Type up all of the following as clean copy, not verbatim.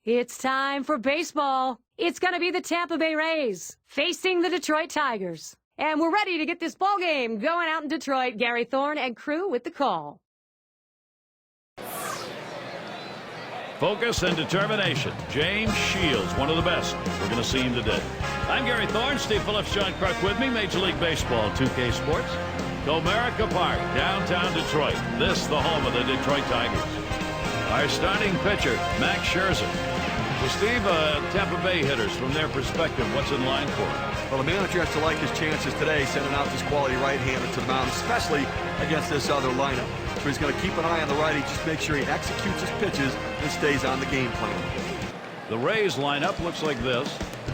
It's time for baseball. It's going to be the Tampa Bay Rays facing the Detroit Tigers. And we're ready to get this ball game going out in Detroit. Gary Thorne and crew with the call. Focus and determination. James Shields, one of the best. We're going to see him today. I'm Gary Thorne. Steve Phillips, John Clark with me. Major League Baseball, 2K Sports. Comerica Park, downtown Detroit. This, the home of the Detroit Tigers. Our starting pitcher, Max Scherzer. Well, Steve, Tampa Bay hitters, from their perspective, what's in line for him? Well, the manager has to like his chances today, sending out this quality right-hander to the mound, especially against this other lineup. So he's going to keep an eye on the righty, just make sure he executes his pitches and stays on the game plan. The Rays lineup looks like this.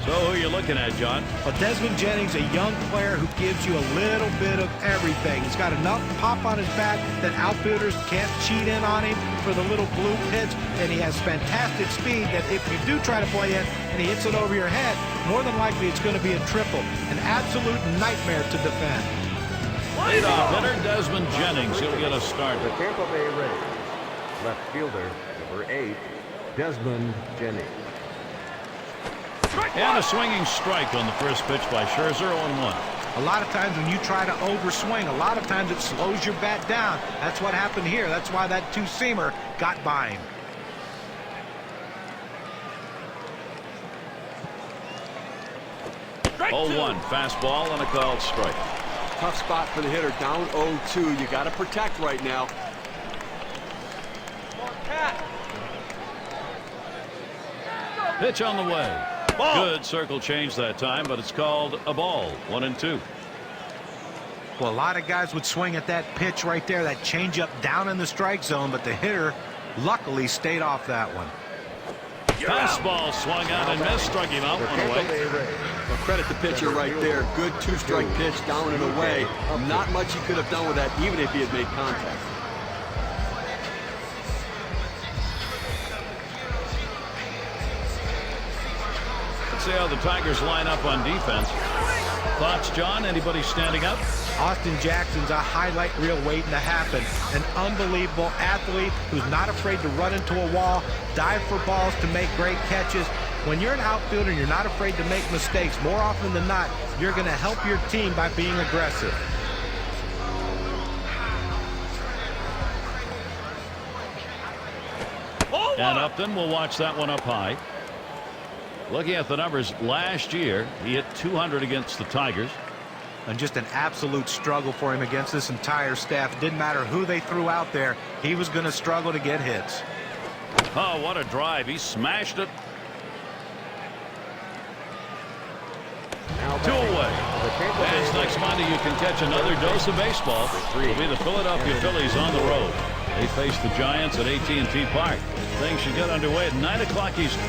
So who are you looking at, John? Well, Desmond Jennings, a young player who gives you a little bit of everything. He's got enough pop on his bat that outfielders can't cheat in on him for the little blue pitch, and he has fantastic speed that if you do try to play in and he hits it over your head, more than likely it's going to be a triple. An absolute nightmare to defend. Leadoff hitter Desmond Jennings. He'll get a start. The Tampa Bay Rays left fielder, number 8, Desmond Jennings. And a swinging strike on the first pitch by Scherzer, 0-1. A lot of times when you try to overswing, a lot of times it slows your bat down. That's what happened here. That's why that two-seamer got by him. Strike 0-1, fastball and a called strike. Tough spot for the hitter, down 0-2. You got to protect right now. Pitch on the way. Ball. Good circle change that time, but it's called a ball. 1-2. Well, a lot of guys would swing at that pitch right there, that changeup down in the strike zone, but the hitter luckily stayed off that one. Fastball swung out and missed, struck him out, one away. Well, credit the pitcher right there. Good two-strike pitch, down and away. Not much he could have done with that, even if he had made contact. Let's see how the Tigers line up on defense. Thoughts, John? Anybody standing up? Austin Jackson's a highlight reel waiting to happen. An unbelievable athlete who's not afraid to run into a wall, dive for balls to make great catches. When you're an outfielder and you're not afraid to make mistakes, more often than not, you're going to help your team by being aggressive. And Upton will watch that one up high. Looking at the numbers, last year he hit 200 against the Tigers. And just an absolute struggle for him against this entire staff. It didn't matter who they threw out there. He was going to struggle to get hits. Oh, what a drive. He smashed it. 2 away. As next Monday you can catch another dose of baseball. It'll be the Philadelphia Phillies on the road. They face the Giants at AT&T Park. Things should get underway at 9 o'clock Eastern.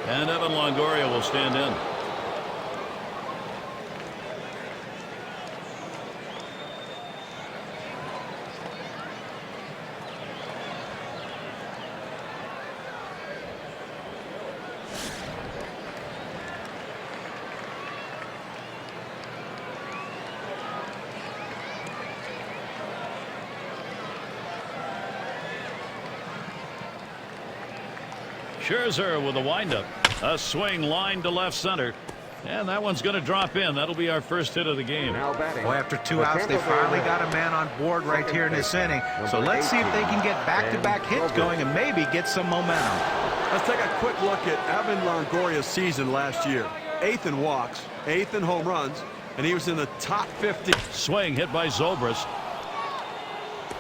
And Evan Longoria will stand in. Scherzer with a windup. A swing line to left center. And that one's going to drop in. That'll be our first hit of the game. Well, after 2 outs, they finally got a man on board right here in this inning. So let's see if they can get back-to-back hits going and maybe get some momentum. Let's take a quick look at Evan Longoria's season last year. 8th in walks, 8th in home runs, and he was in the top 50. Swing hit by Zobrist.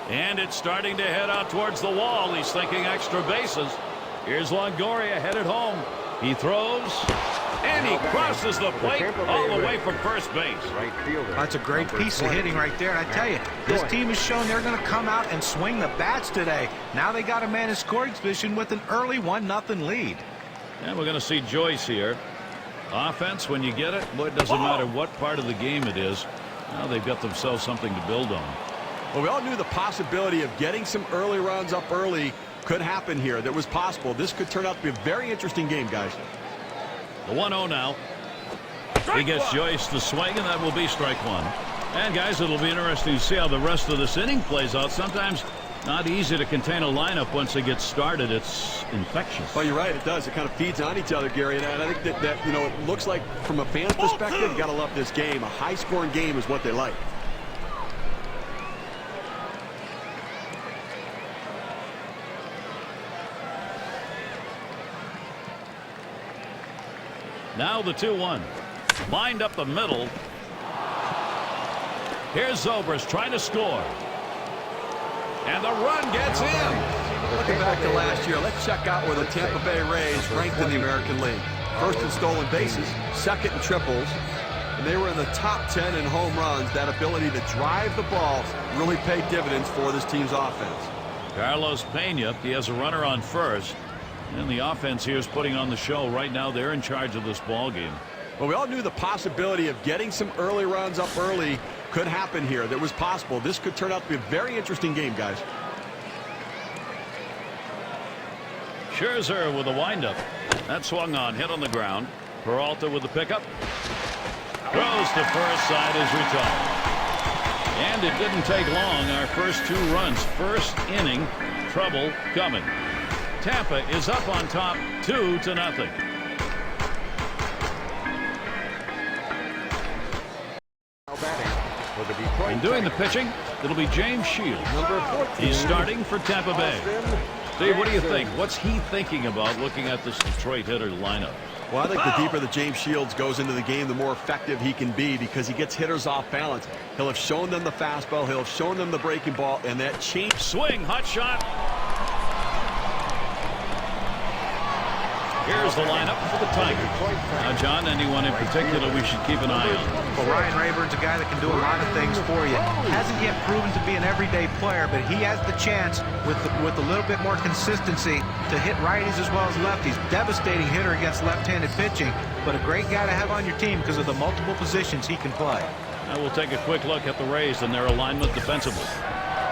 And it's starting to head out towards the wall. He's thinking extra bases. Here's Longoria headed home. He throws, and he crosses the plate all the way from first base. That's a great piece of hitting right there. And I tell you, this team has shown they're going to come out and swing the bats today. Now they got a man in scoring position with an early 1-0 lead. And we're going to see Joyce here. Offense, when you get it, boy, it doesn't matter what part of the game it is. Now they've got themselves something to build on. Well, we all knew the possibility of getting some early runs up early could happen here. That was possible. This could turn out to be a very interesting game, guys. The 1-0 now. He gets Joyce to swing, and that will be strike 1. And, guys, it'll be interesting to see how the rest of this inning plays out. Sometimes Not easy to contain a lineup once it gets started. It's infectious. Well, you're right. It does. It kind of feeds on each other, Gary. And I think that you know, it looks like from a fan's perspective, you got to love this game. A high-scoring game is what they like. Now the 2-1. Lined up the middle. Here's Zobrist trying to score. And the run gets in. Looking back to last year, let's check out where the Tampa Bay Rays ranked in the American League. First in stolen bases, second in triples, and they were in the top 10 in home runs. That ability to drive the ball really paid dividends for this team's offense. Carlos Pena, he has a runner on first. And the offense here is putting on the show. Right now, they're in charge of this ball game. Well, we all knew the possibility of getting some early runs up early could happen here. That was possible. This could turn out to be a very interesting game, guys. Scherzer with a windup. That swung on, hit on the ground. Peralta with the pickup. Throws to first, side is retired. And it didn't take long. Our first 2 runs. First inning, trouble coming. Tampa is up on top 2-0. And doing the pitching, it'll be James Shields. Number 14. He's starting for Tampa Bay. Steve, what do you think? What's he thinking about looking at this Detroit hitter lineup? Well, I think the deeper that James Shields goes into the game, the more effective he can be because he gets hitters off balance. He'll have shown them the fastball. He'll have shown them the breaking ball, and that change. Swing, hot shot. Here's the lineup for the Tigers. Now, John, anyone in particular we should keep an eye on? Well, Ryan Rayburn's a guy that can do a lot of things for you. Hasn't yet proven to be an everyday player, but he has the chance with a little bit more consistency to hit righties as well as lefties. Devastating hitter against left-handed pitching, but a great guy to have on your team because of the multiple positions he can play. Now we'll take a quick look at the Rays and their alignment defensively.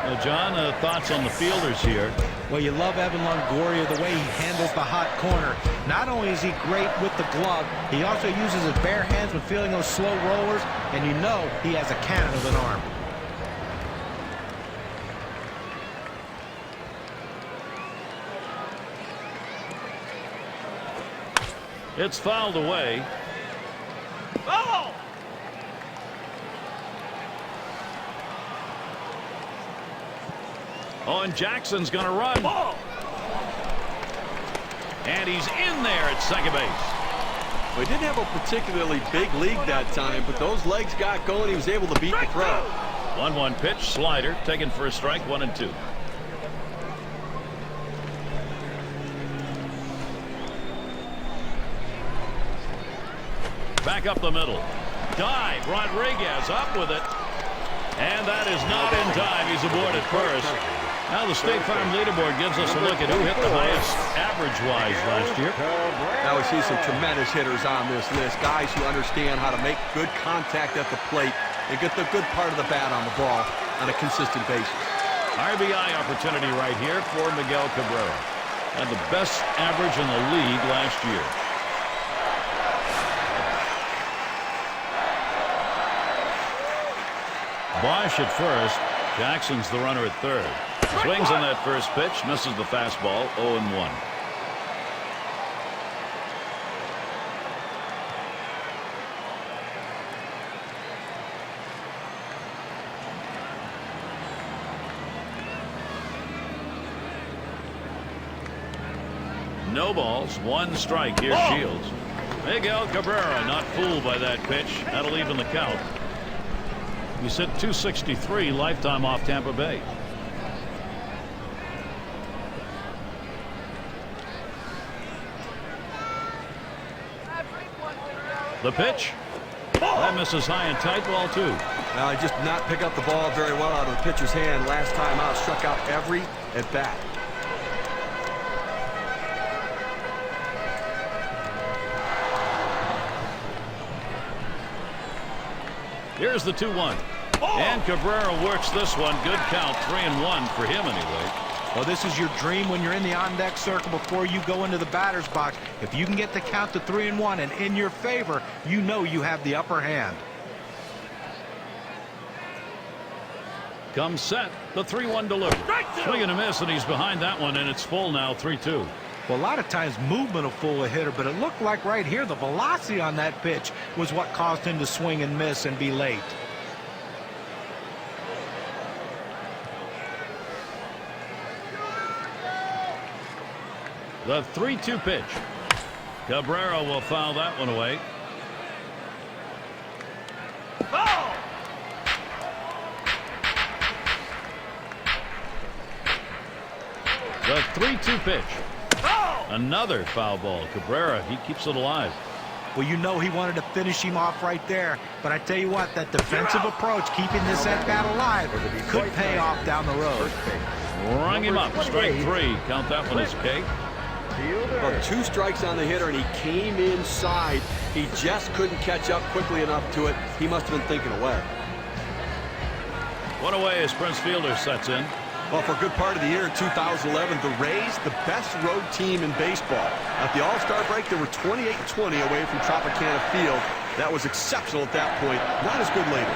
Now, John, thoughts on the fielders here? Well, you love Evan Longoria, the way he handles the hot corner. Not only is he great with the glove, he also uses his bare hands when fielding those slow rollers, and you know he has a cannon of an arm. It's fouled away. Oh! Oh, and Jackson's going to run. Oh! And he's in there at second base. Well, he didn't have a particularly big league that time, but those legs got going. He was able to beat the throw. 1-1 pitch, slider, taken for a strike, 1-2. Back up the middle. Dive. Rodriguez up with it. And that is not in time. He's aboard at first. Now the State Farm leaderboard gives us a look at who hit the highest average-wise last year. Now we see some tremendous hitters on this list. Guys who understand how to make good contact at the plate and get the good part of the bat on the ball on a consistent basis. RBI opportunity right here for Miguel Cabrera. Had the best average in the league last year. Bosch at first. Jackson's the runner at third. Swings on that first pitch, misses the fastball, 0-1. No balls, 1 strike. Here's Shields. Miguel Cabrera not fooled by that pitch. That'll even the count. He's hit .263 lifetime off Tampa Bay. The pitch. That misses high and tight, ball 2. Now he just did not pick up the ball very well out of the pitcher's hand last time out. Struck out every at bat. Here's the 2-1. And Cabrera works this one. Good count. 3-1 for him anyway. Well, this is your dream when you're in the on-deck circle before you go into the batter's box. If you can get the count to 3-1 and in your favor, you know you have the upper hand. comes set. The 3-1 delivery. Swing and a miss, and he's behind that one, and it's full now, 3-2. Well, a lot of times movement will fool a hitter, but it looked like right here the velocity on that pitch was what caused him to swing and miss and be late. The 3-2 pitch. Cabrera will foul that one away. The 3-2 pitch. Another foul ball. Cabrera, he keeps it alive. Well, you know he wanted to finish him off right there. But I tell you what, that defensive approach, keeping this at-bat alive, could pay off down the road. Rung him up. Strike 3. Count that one as K. Well, 2 strikes on the hitter, and he came inside. He just couldn't catch up quickly enough to it. He must have been thinking away. One away as Prince Fielder sets in. Well, for a good part of the year in 2011, the Rays, the best road team in baseball. At the All-Star break, they were 28-20 away from Tropicana Field. That was exceptional at that point. Not as good later.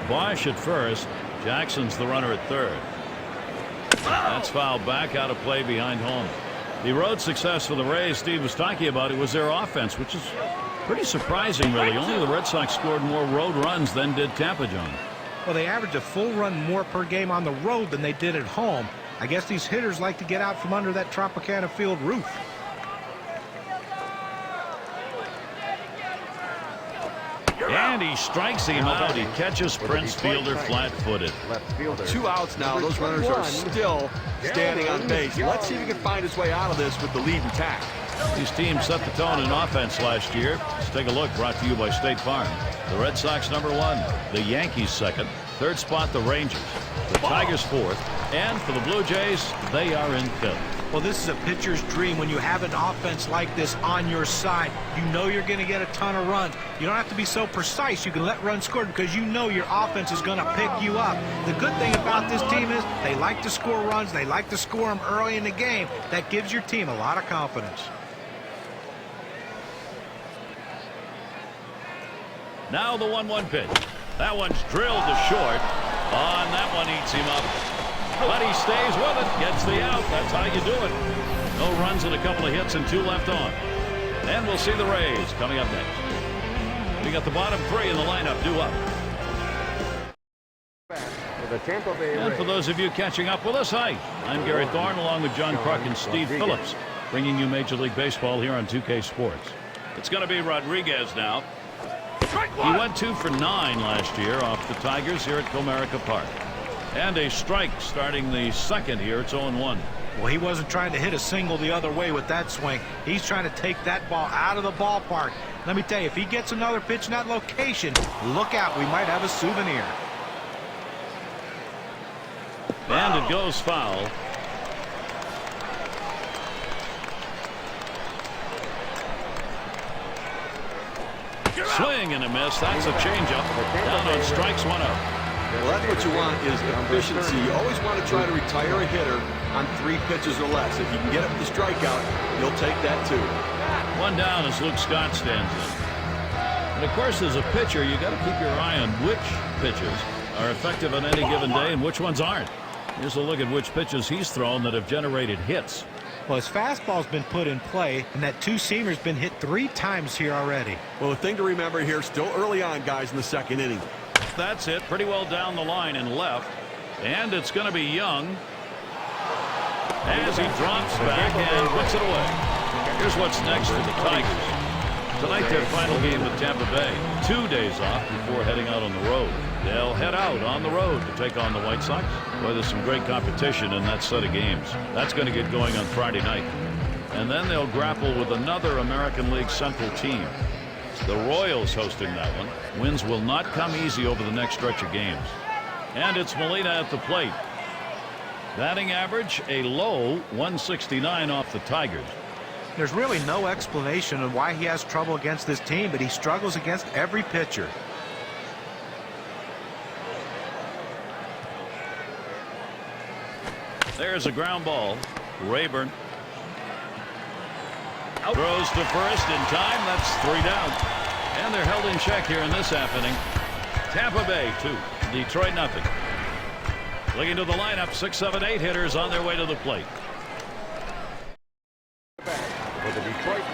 Bosch at first. Jackson's the runner at third. That's fouled back, out of play behind home. The road success for the Rays Steve was talking about, it was their offense, which is pretty surprising, really. Only the Red Sox scored more road runs than did Tampa, John. Well, they average a full run more per game on the road than they did at home. I guess these hitters like to get out from under that Tropicana Field roof. And he strikes him out. He catches Prince Fielder flat-footed. 2 outs now. Those runners are still standing on base. Let's see if he can find his way out of this with the lead intact. These teams set the tone in offense last year. Let's take a look. Brought to you by State Farm. The Red Sox #1. The Yankees 2nd. 3rd spot, the Rangers. The Tigers 4th. And for the Blue Jays, they are in 5th. Well, this is a pitcher's dream when you have an offense like this on your side. You know you're going to get a ton of runs. You don't have to be so precise. You can let runs score because you know your offense is going to pick you up. The good thing about this team is they like to score runs. They like to score them early in the game. That gives your team a lot of confidence. Now the 1-1 pitch. That one's drilled to short. On that one, eats him up. But he stays with it, gets the out. That's how you do it. No runs and a couple of hits and 2 left on. And we'll see the Rays coming up next. We got the bottom 3 in the lineup due up. The Tampa Bay Rays. And for those of you catching up with us, hi. I'm Gary Thorne along with John Kruk and Steve Phillips, bringing you Major League Baseball here on 2K Sports. It's going to be Rodriguez now. He went 2 for 9 last year off the Tigers here at Comerica Park. And a strike starting the 2nd here. It's 0-1. Well, he wasn't trying to hit a single the other way with that swing. He's trying to take that ball out of the ballpark. Let me tell you, if he gets another pitch in that location, look out. We might have a souvenir. And it goes foul. Swing and a miss. That's a changeup. Down on strikes, 1 out. Well, that's what you want is efficiency. You always want to try to retire a hitter on 3 pitches or less. If you can get it with the strikeout, you'll take that too. 1 down as Luke Scott stands in. And of course, as a pitcher, you got to keep your eye on which pitches are effective on any given day and which ones aren't. Here's a look at which pitches he's thrown that have generated hits. Well, his fastball's been put in play, and that 2-seamer's been hit 3 times here already. Well, the thing to remember here, still early on, guys, in the 2nd inning. That's it. Pretty well down the line and left. And it's going to be Young as he drops back and puts it away. Here's what's next for the Tigers. Tonight, their final game with Tampa Bay. 2 days off before heading out on the road. They'll head out on the road to take on the White Sox. Boy, there's some great competition in that set of games. That's going to get going on Friday night. And then they'll grapple with another American League Central team. The Royals hosting that one. Wins will not come easy over the next stretch of games. And it's Molina at the plate. Batting average, a low 169 off the Tigers. There's really no explanation of why he has trouble against this team, but he struggles against every pitcher. There's a ground ball. Rayburn throws to first in time. That's 3 down. And they're held in check here in this half inning. Tampa Bay 2, Detroit nothing. Looking to the lineup, 6, 7, 8 hitters on their way to the plate.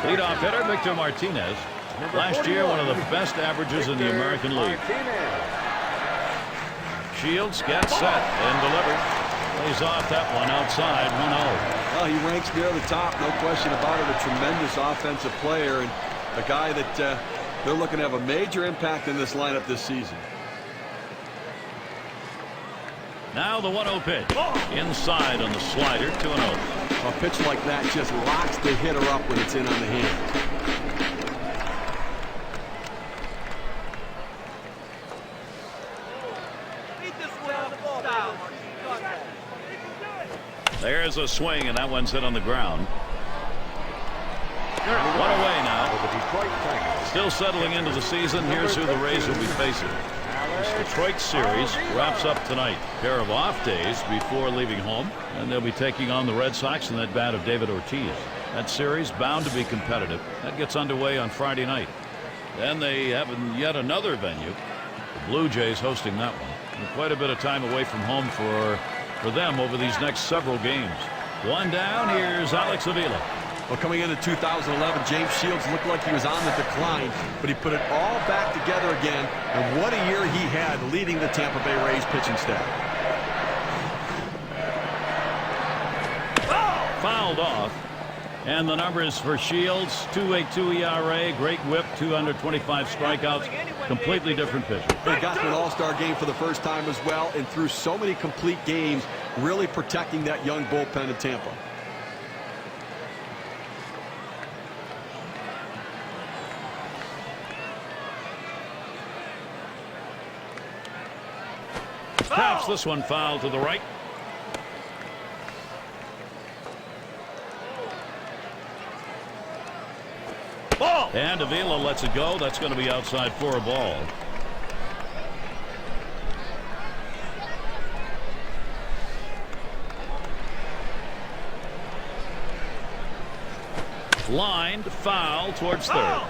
Leadoff hitter Victor Martinez. Last year, one of the best averages in the American League. Shields gets set and delivered. Plays off that one outside, 1-0. Well, he ranks near the top, no question about it. A tremendous offensive player and a guy that they're looking to have a major impact in this lineup this season. Now the 1-0 pitch. Inside on the slider, 2-0. A pitch like that just locks the hitter up when it's in on the hands. There's a swing, and that one's hit on the ground. 1 away now. Still settling into the season. Here's who the Rays will be facing. This Detroit series wraps up tonight. Pair of off days before leaving home, and they'll be taking on the Red Sox in that bat of David Ortiz. That series bound to be competitive. That gets underway on Friday night. Then they have yet another venue. The Blue Jays hosting that one. And quite a bit of time away from home for them over these next several games. 1 down. Here's Alex Avila. Well, coming into 2011, James Shields looked like he was on the decline, but he put it all back together again, and what a year he had leading the Tampa Bay Rays pitching staff. Fouled off. And the numbers for Shields, 2.82 ERA, great whip, 225 strikeouts, completely different pitcher. He got to an all-star game for the first time as well, and threw so many complete games, really protecting that young bullpen in Tampa. Taps this one foul to the right. Ball. And Avila lets it go. That's going to be outside for a ball. Lined foul towards third.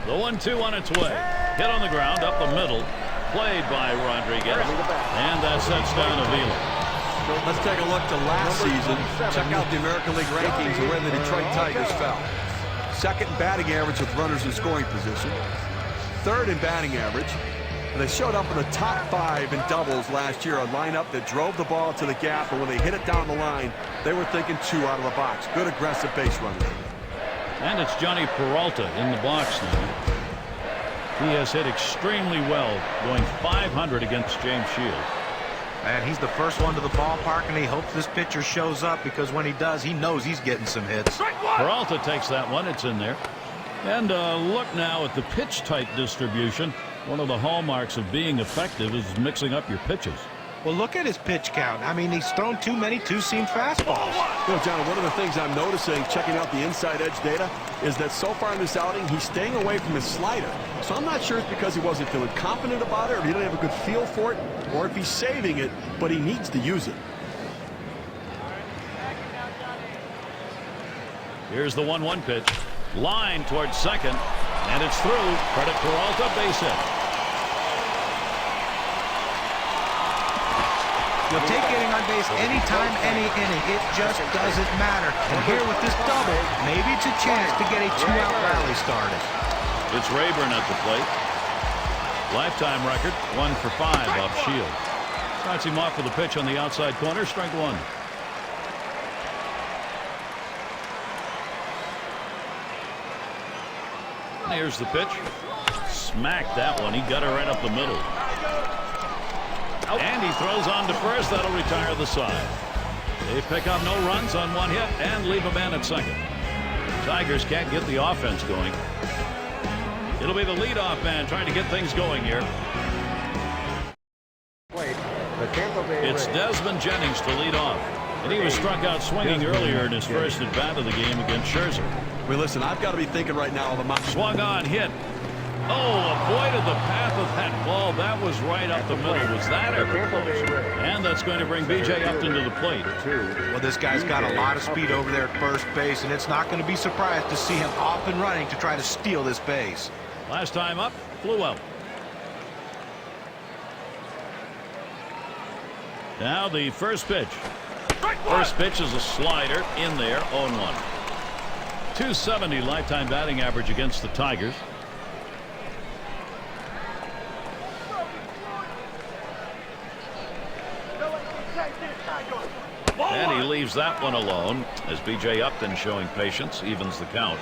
The 1-2 on its way. Hit on the ground up the middle. Played by Rodriguez. And that sets down Avila. Let's take a look to last season. Check out the American League rankings and where the Detroit Tigers fell. Second in batting average with runners in scoring position. Third in batting average. And they showed up in the top 5 in doubles last year, a lineup that drove the ball to the gap, and when they hit it down the line, they were thinking 2 out of the box. Good aggressive base running. And it's Johnny Peralta in the box now. He has hit extremely well, going .500 against James Shields. And he's the first one to the ballpark, and he hopes this pitcher shows up, because when he does, he knows he's getting some hits. Peralta takes that one. It's in there. And look now at the pitch type distribution. One of the hallmarks of being effective is mixing up your pitches. Well, look at his pitch count. I mean, he's thrown too many two-seam fastballs. You know, John, one of the things I'm noticing, checking out the inside edge data, is that so far in this outing, he's staying away from his slider. So I'm not sure it's because he wasn't feeling confident about it, or he didn't have a good feel for it, or if he's saving it, but he needs to use it. Here's the 1-1 pitch. Line towards second, and it's through. Credit Peralta, base hit. You'll take getting on base anytime, any inning. It just doesn't matter. And here with this double, maybe it's a chance to get a 2-out rally started. It's Rayburn at the plate. Lifetime record, 1 for 5 off Shields. Starts him off with a pitch on the outside corner, strike 1. Here's the pitch. Smacked that one. He got her right up the middle. And he throws on to first. That'll retire the side. They pick up no runs on 1 hit and leave a man at second. Tigers can't get the offense going. It'll be the leadoff man trying to get things going here. It's Desmond Jennings to lead off. And he was struck out swinging earlier in his first at bat of the game against Scherzer. Well, listen, I've got to be thinking right now of the mound. Swung on, hit. Oh, avoided the path of that ball. That was right up the middle. Was that ever close? And that's going to bring B.J. Upton to the plate. Well, this guy's got a lot of speed over there at first base, and it's not going to be surprised to see him off and running to try to steal this base. Last time up, flew out. Now the first pitch. First pitch is a slider in there, 0-1. 270 lifetime batting average against the Tigers. And he leaves that one alone as B.J. Upton, showing patience, evens the count.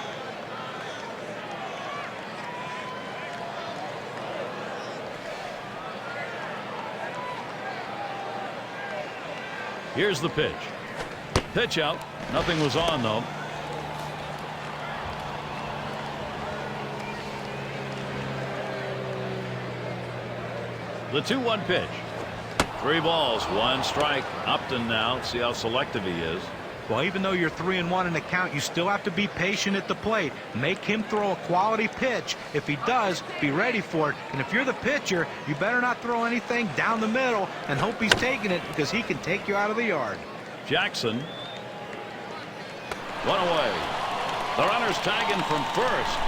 Here's the pitch. Pitch out. Nothing was on, though. The 2-1 pitch. 3 balls, 1 strike. Upton now. See how selective he is. Well, even though you're 3-1 in the count, you still have to be patient at the plate. Make him throw a quality pitch. If he does, be ready for it. And if you're the pitcher, you better not throw anything down the middle and hope he's taking it, because he can take you out of the yard. Jackson. 1 away. The runner's tagging from first.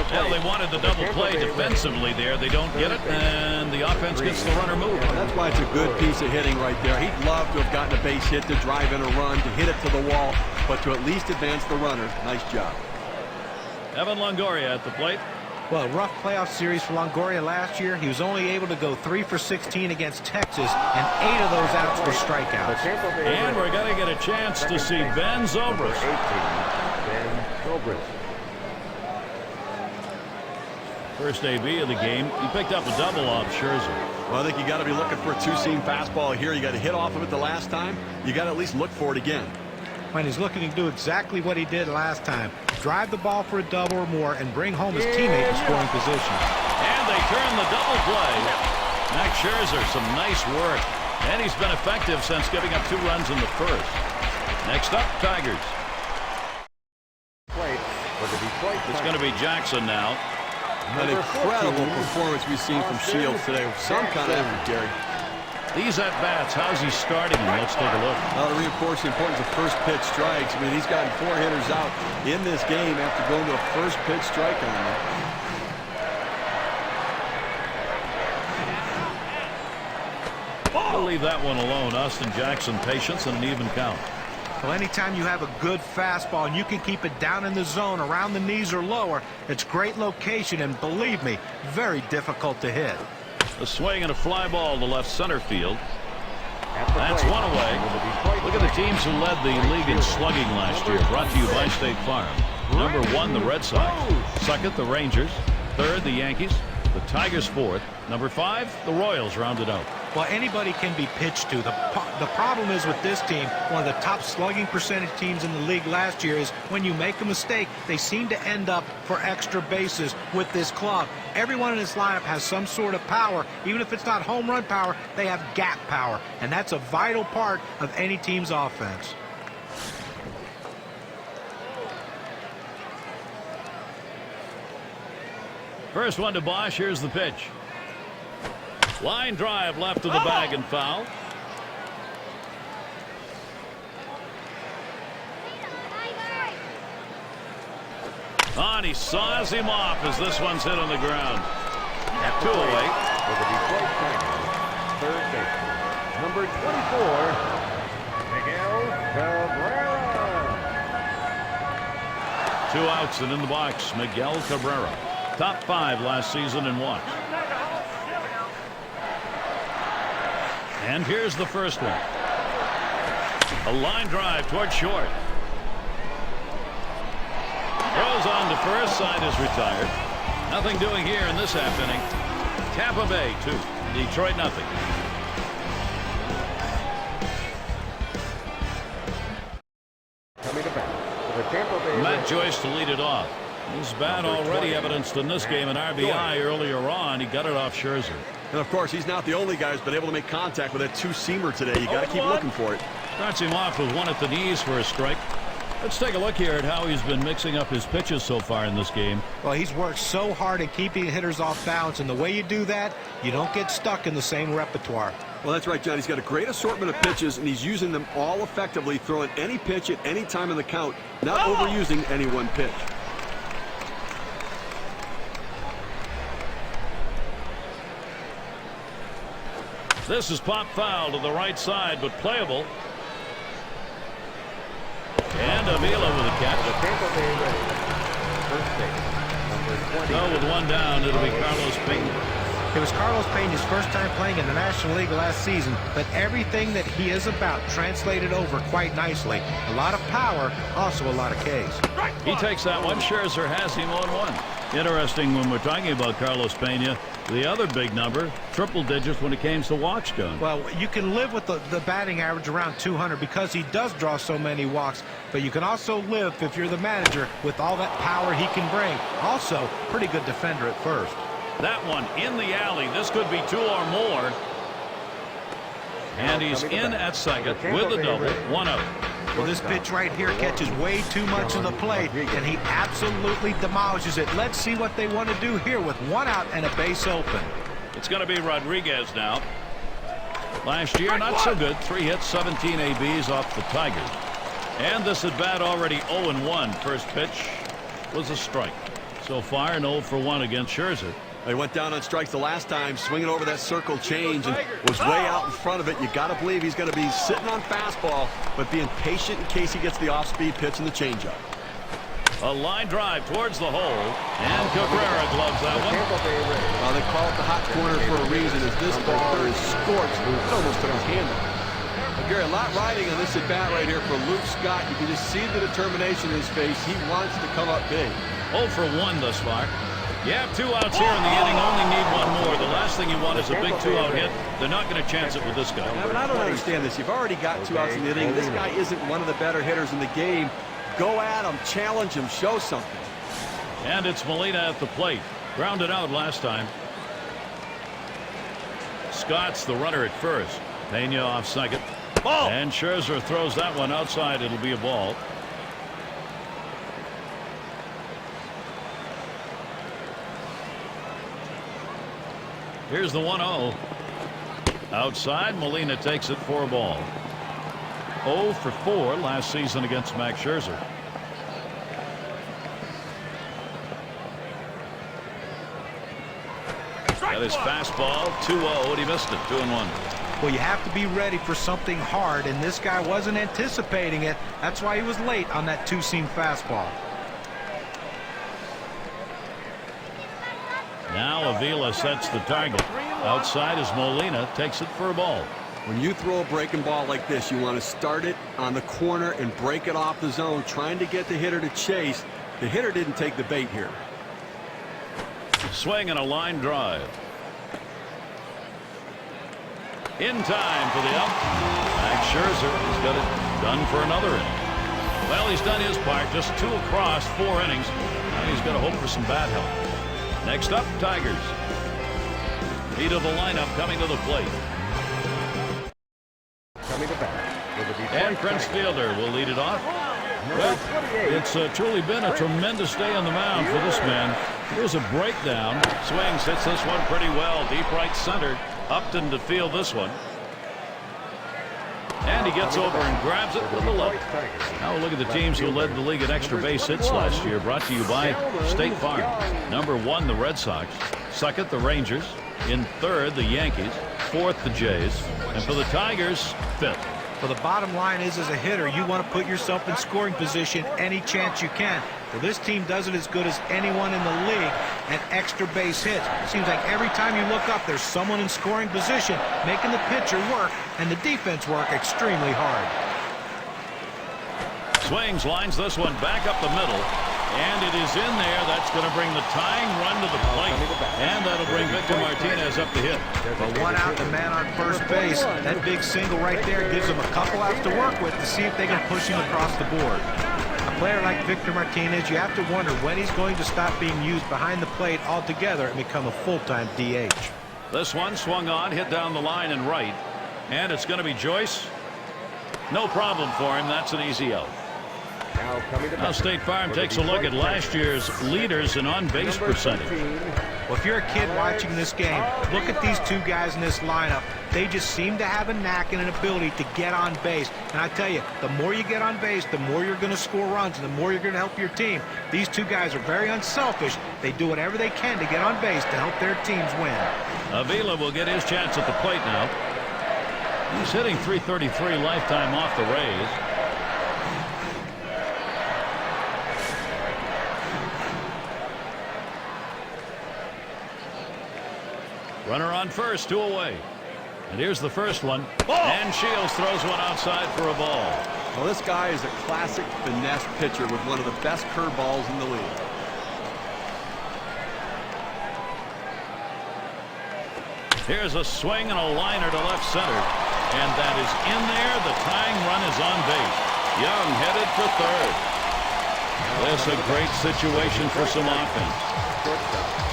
Well, they wanted the double play defensively there. They don't get it, and the offense gets the runner moving. That's why it's a good piece of hitting right there. He'd love to have gotten a base hit to drive in a run, to hit it to the wall, but to at least advance the runner. Nice job. Evan Longoria at the plate. Well, rough playoff series for Longoria last year. He was only able to go 3 for 16 against Texas, and 8 of those outs were strikeouts. And we're going to get a chance to see Ben Zobrist. First AB of the game. He picked up a double off Scherzer. Well, I think you got to be looking for a 2-seam fastball here. You got to hit off of it the last time. You got to at least look for it again. When he's looking to do exactly what he did last time. Drive the ball for a double or more and bring home his teammate in scoring position. And they turn the double play. Max Scherzer, some nice work. And he's been effective since giving up 2 runs in the first. Next up, Tigers. It's going to be Jackson now. An incredible performance we've seen from Shields today. Some kind of effort, Gary. These at-bats, how's he starting them? Let's take a look. Well, to reinforce the importance of first pitch strikes. I mean, he's gotten 4 hitters out in this game after going to a first pitch strike on them. We'll leave that one alone. Austin Jackson, patience and an even count. Well, anytime you have a good fastball and you can keep it down in the zone around the knees or lower, it's great location, and believe me, very difficult to hit. A swing and a fly ball to left center field. That's 1 away. Look at the teams who led the league in slugging last year. Brought to you by State Farm. Number 1, the Red Sox. 2nd, the Rangers. 3rd, the Yankees. The Tigers 4th. Number 5, the Royals rounded out. Well, anybody can be pitched to. The problem is with this team, one of the top slugging percentage teams in the league last year, is when you make a mistake, they seem to end up for extra bases with this club. Everyone in this lineup has some sort of power. Even if it's not home run power, they have gap power, and that's a vital part of any team's offense. First one to Bosch. Here's the pitch. Line drive left of the bag and foul. And he saws him off as this one's hit on the ground. 2 away. For the Detroit Tigers, third baseman, number 24, Miguel Cabrera. 2 outs and in the box, Miguel Cabrera. Top 5 last season in walks. And here's the first one. A line drive toward short. Throws on to first. Side is retired. Nothing doing here in this half inning. Tampa Bay 2, Detroit nothing. Coming to bat for the Tampa Bay Matt Joyce to lead it off. His bat already evidenced in this game an RBI earlier on. He got it off Scherzer. And of course, he's not the only guy who's been able to make contact with that 2-seamer today. You got to keep looking for it. Starts him off with one at the knees for a strike. Let's take a look here at how he's been mixing up his pitches so far in this game. Well, he's worked so hard at keeping hitters off balance, and the way you do that, you don't get stuck in the same repertoire. Well, that's right, John. He's got a great assortment of pitches, and he's using them all effectively, throwing any pitch at any time in the count, not overusing any one pitch. This is pop foul to the right side, but playable. And Avila with a catch. The Tampa Bay Rays, first base, number 20. So with one down, it'll be Carlos Pena. It was Carlos Pena's first time playing in the National League last season, but everything that he is about translated over quite nicely. A lot of power, also a lot of Ks. He takes that one. Scherzer has him on one. Interesting when we're talking about Carlos Pena. The other big number, triple digits when it came to walks, John. Well, you can live with the batting average around 200 because he does draw so many walks, but you can also live, if you're the manager, with all that power he can bring. Also, pretty good defender at first. That one in the alley. This could be two or more. And he's in at second with the double. 1-0. Well, this pitch right here catches way too much of the plate, and he absolutely demolishes it. Let's see what they want to do here with one out and a base open. It's going to be Rodriguez now. Last year, not so good. 3 hits, 17 ABs off the Tigers. And this at bat already 0-1. First pitch was a strike. So far, an 0 for 1 against Scherzer. He went down on strikes the last time, swinging over that circle change, and was way out in front of it. You got to believe he's going to be sitting on fastball, but being patient in case he gets the off-speed pitch and the changeup. A line drive towards the hole, and Cabrera gloves that one. They call it the hot corner for a reason, as this ball is scorched. It almost took his hand off. Gary, a lot riding on this at-bat right here for Luke Scott. You can just see the determination in his face. He wants to come up big. 0 for 1 thus far. You have 2 outs here in the inning, only need 1 more. The last thing you want is a big 2-out hit. They're not going to chance it with this guy. Yeah, but I don't understand this. You've already got 2 outs in the inning. This guy isn't one of the better hitters in the game. Go at him, challenge him, show something. And it's Molina at the plate. Grounded out last time. Scott's the runner at first. Pena off second. Ball. And Scherzer throws that one outside. It'll be a ball. Here's the 1-0. Outside, Molina takes it for a ball. 0 for 4 last season against Max Scherzer. That is fastball, 2-0, and he missed it, 2-1. Well, you have to be ready for something hard, and this guy wasn't anticipating it. That's why he was late on that two-seam fastball. Now Avila sets the target. Outside is Molina, takes it for a ball. When you throw a breaking ball like this, you want to start it on the corner and break it off the zone, trying to get the hitter to chase. The hitter didn't take the bait here. Swing and a line drive. In time for the out. Max Scherzer has got it done for another inning. Well, he's done his part. Just 2 across 4 innings. Now he's got to hope for some bat help. Next up, Tigers. Heat of the lineup coming to the plate. Coming to bat with the Detroit And Prince Fielder will lead it off. Well, it's truly been a tremendous day on the mound for this man. Here's a breakdown. Swings, hits this one pretty well. Deep right center. Upton to field this one. And he gets over and grabs it with the left. Now look at the teams who led the league in extra base hits last year. Brought to you by State Farm. Number 1, the Red Sox. Second, the Rangers. In third, the Yankees. Fourth, the Jays. And for the Tigers, 5th. Well, the bottom line is, as a hitter, you want to put yourself in scoring position any chance you can. Well, this team does it as good as anyone in the league at extra base hits. It seems like every time you look up, there's someone in scoring position making the pitcher work and the defense work extremely hard. Swings, lines this one back up the middle. And it is in there. That's going to bring the tying run to the plate. And that'll bring Victor Martinez up to hit. But 1 out and a man on first base. That big single right there gives them a couple outs to work with to see if they can push him across the board. A player like Victor Martinez, you have to wonder when he's going to stop being used behind the plate altogether and become a full-time DH. This one swung on, hit down the line and right. And it's going to be Joyce. No problem for him. That's an easy out. Now coming to Now State Farm for the takes a look at Detroit last year's leaders in on-base number percentage. 13, Well, if you're a kid watching this game, look at these two guys in this lineup. They just seem to have a knack and an ability to get on base. And I tell you, the more you get on base, the more you're going to score runs, and the more you're going to help your team. These two guys are very unselfish. They do whatever they can to get on base to help their teams win. Avila will get his chance at the plate now. He's hitting .333 lifetime off the Rays. Runner on first, 2 away. And here's the first one. And Shields throws one outside for a ball. Well, this guy is a classic finesse pitcher with one of the best curveballs in the league. Here's a swing and a liner to left center. And that is in there. The tying run is on base. Young headed to third. This is a great situation for some offense.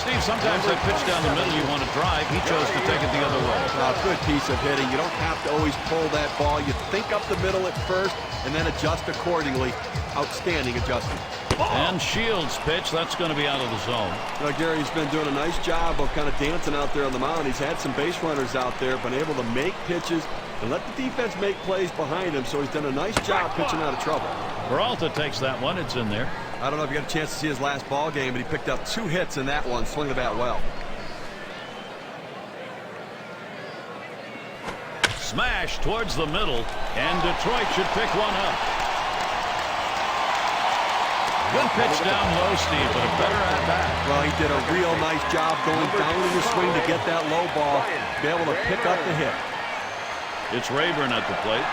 Steve, sometimes that pitch down the middle you want to drive. He chose to take it the other way. Good piece of hitting. You don't have to always pull that ball. You think up the middle at first and then adjust accordingly. Outstanding adjustment. And Shields' pitch, that's going to be out of the zone. Gary's been doing a nice job of kind of dancing out there on the mound. He's had some base runners out there, been able to make pitches and let the defense make plays behind him. So he's done a nice job pitching out of trouble. Peralta takes that one. It's in there. I don't know if you got a chance to see his last ball game, but he picked up 2 hits in that one. Swung the bat well. Smash towards the middle, and Detroit should pick one up. Good pitch down low, Steve, but a better at bat. Well, he did a real nice job going down in the swing to get that low ball, be able to pick up the hit. It's Rayburn at the plate.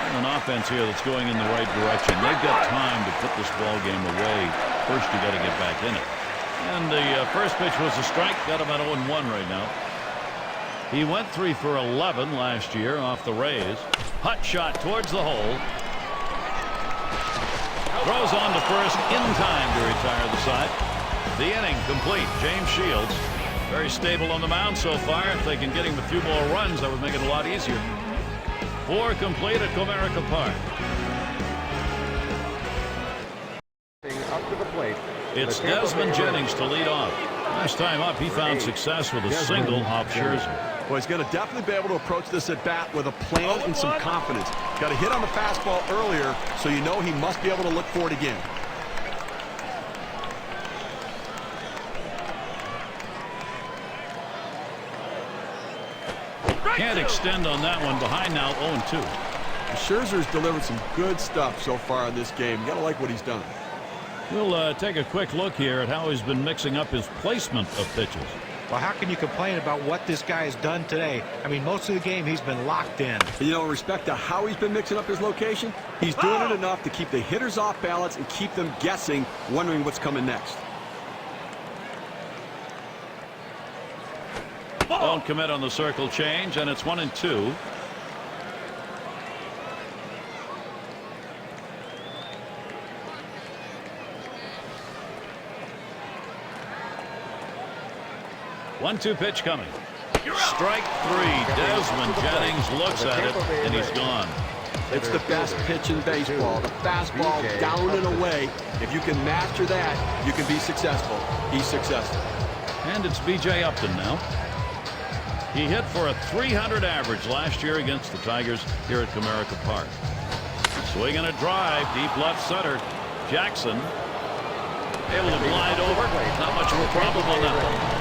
An offense here that's going in the right direction. They've got time to put this ball game away. First, you got to get back in it. And the first pitch was a strike. Got him at 0-1 right now. He went 3 for 11 last year off the Rays. Hut shot towards the hole. Throws on to first in time to retire the side. The inning complete. James Shields, very stable on the mound so far. If they can get him a few more runs, that would make it a lot easier. 4 complete at Comerica Park. Up to the plate. It's Desmond Jennings to lead off. Last time up, he found success with a single off Scherzer. Well, he's going to definitely be able to approach this at bat with a plan and some confidence. Got a hit on the fastball earlier, so you know he must be able to look for it again. Can't extend on that one. Behind now, 0-2. Scherzer's delivered some good stuff so far in this game. You got to like what he's done. We'll take a quick look here at how he's been mixing up his placement of pitches. Well, how can you complain about what this guy has done today? I mean, most of the game he's been locked in. You know, in respect to how he's been mixing up his location, he's doing it enough to keep the hitters off balance and keep them guessing, wondering what's coming next. Don't commit on the circle change, and it's 1-2. One-two pitch coming. Strike 3. Desmond Jennings looks at it, and he's gone. It's the best pitch in baseball. The fastball down and away. If you can master that, you can be successful. He's successful. And it's B.J. Upton now. He hit for a .300 average last year against the Tigers here at Comerica Park. Swing and a drive, deep left center. Jackson able to glide over. Not much of a problem on that one.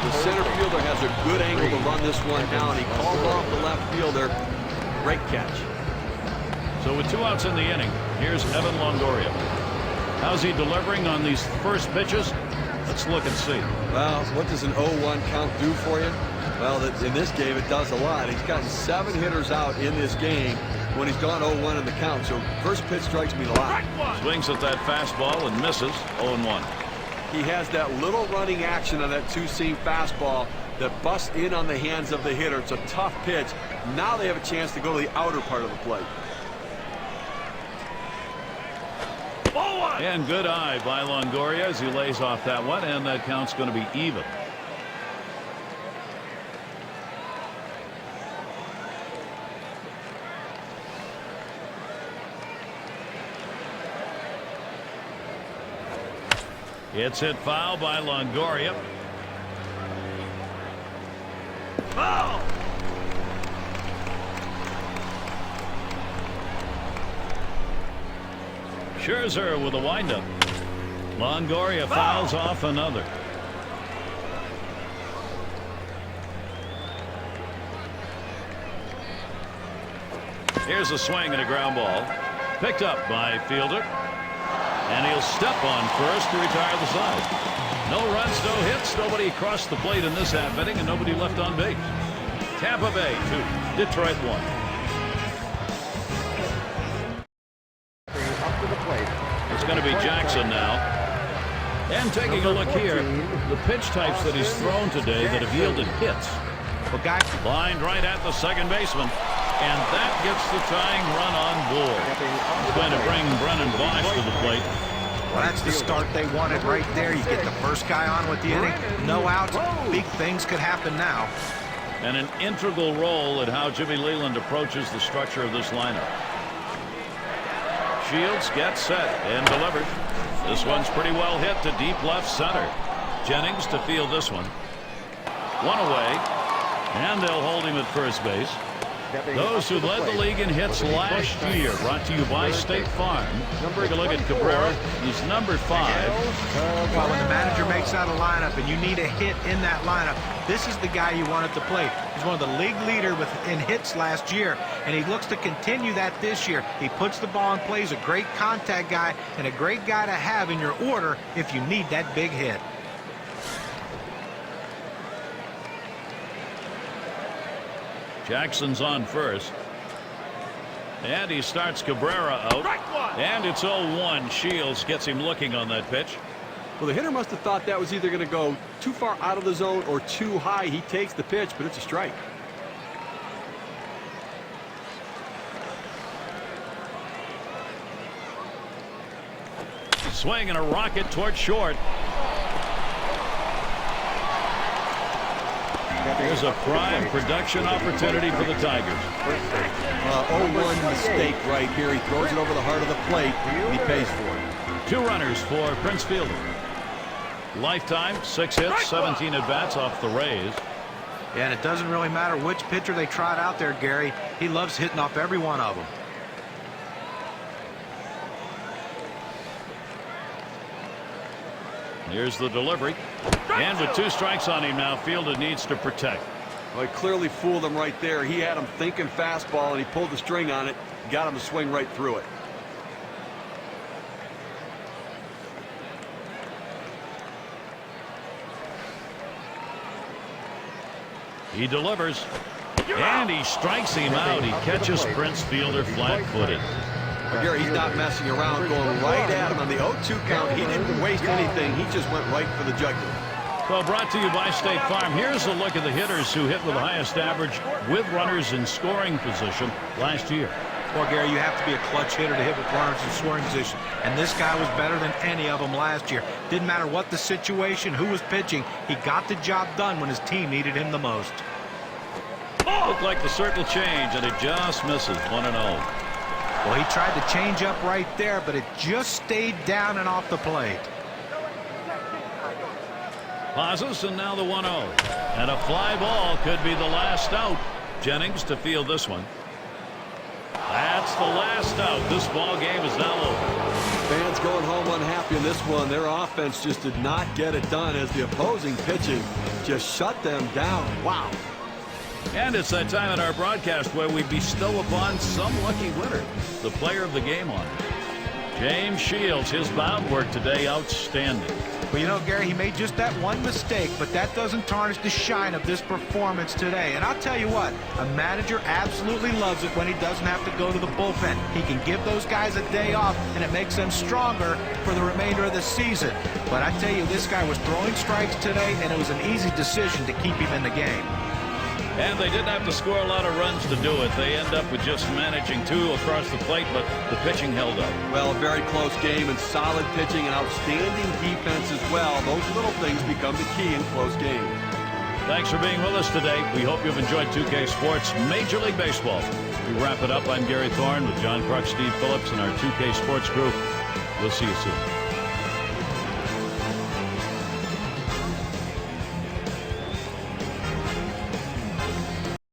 The center fielder has a good angle to run this one down. He calls off the left fielder. Great catch. So with 2 outs in the inning, here's Evan Longoria. How's he delivering on these first pitches? Let's look and see. Well, what does an 0-1 count do for you? Well, in this game, it does a lot. He's gotten 7 hitters out in this game when he's gone 0-1 in the count. So first pitch strikes me a lot. Swings at that fastball and misses. 0-1. He has that little running action on that 2-seam fastball that busts in on the hands of the hitter. It's a tough pitch. Now they have a chance to go to the outer part of the plate. And good eye by Longoria as he lays off that one, and that count's going to be even. It's hit foul by Longoria. Oh! Scherzer with a windup. Longoria fouls off another. Here's a swing and a ground ball. Picked up by Fielder. And he'll step on first to retire the side. No runs, no hits, nobody crossed the plate in this half inning, and nobody left on base. Tampa Bay 2, Detroit 1. Up to the plate. It's going to be Jackson now. And taking a look here, the pitch types that he's thrown today that have yielded hits. Well, guys, Lined right at the second baseman. And that gets the tying run on board. It's going to bring Brennan Bosch to the plate. well, that's the start they wanted right there. You get the first guy on with the inning, no outs, big things could happen now. And an integral role in how Jimmy Leland approaches the structure of this lineup. Shields gets set and delivers. This one's pretty well hit to deep left center. Jennings to field this one. One away. And they'll hold him at first base. Those who led the league in hits last year, brought to you by State Farm. Take a look at Cabrera. He's number 5. Well, when the manager makes out a lineup and you need a hit in that lineup, this is the guy you want at the plate. He's one of the league leader in hits last year, and he looks to continue that this year. He puts the ball in play. He's a great contact guy and a great guy to have in your order if you need that big hit. Jackson's on first. And he starts Cabrera out. And it's 0-1. Shields gets him looking on that pitch. Well, the hitter must have thought that was either going to go too far out of the zone or too high. He takes the pitch, but it's a strike. Swing and a rocket toward short. There's a prime production opportunity for the Tigers. 0-1 mistake right here. He throws it over the heart of the plate, and he pays for it. 2 runners for Prince Fielder. Lifetime 6 hits, 17 at bats off the Rays. Yeah, and it doesn't really matter which pitcher they trot out there, Gary. He loves hitting off every one of them. Here's the delivery. And with 2 strikes on him now, Fielder needs to protect. Well, he clearly fooled him right there. He had him thinking fastball, and he pulled the string on it, got him to swing right through it. He delivers. And he strikes him out. He catches Prince Fielder flat-footed. Gary, he's not messing around, going right at him on the 0-2 count. He didn't waste anything. He just went right for the jugular. Well, brought to you by State Farm. Here's a look at the hitters who hit with the highest average with runners in scoring position last year. Well, Gary, you have to be a clutch hitter to hit with runners in scoring position. And this guy was better than any of them last year. Didn't matter what the situation, who was pitching. He got the job done when his team needed him the most. Looked like the circle change, and it just misses 1-0. Well, he tried to change up right there, but it just stayed down and off the plate. Pauses, and now the 1-0. And a fly ball could be the last out. Jennings to field this one. That's the last out. This ball game is now over. Fans going home unhappy in this one. Their offense just did not get it done as the opposing pitching just shut them down. Wow. And it's that time in our broadcast where we bestow upon some lucky winner the player of the game on. James Shields, his bound work today, outstanding. Well, you know, Gary, he made just that one mistake, but that doesn't tarnish the shine of this performance today. And I'll tell you what, a manager absolutely loves it when he doesn't have to go to the bullpen. He can give those guys a day off, and it makes them stronger for the remainder of the season. But I tell you, this guy was throwing strikes today, and it was an easy decision to keep him in the game. And they didn't have to score a lot of runs to do it. They end up with just managing 2 across the plate, but the pitching held up. Well, a very close game and solid pitching and outstanding defense as well. Those little things become the key in close games. Thanks for being with us today. We hope you've enjoyed 2K Sports Major League Baseball. We wrap it up. I'm Gary Thorne with John Kruk, Steve Phillips, and our 2K Sports group. We'll see you soon.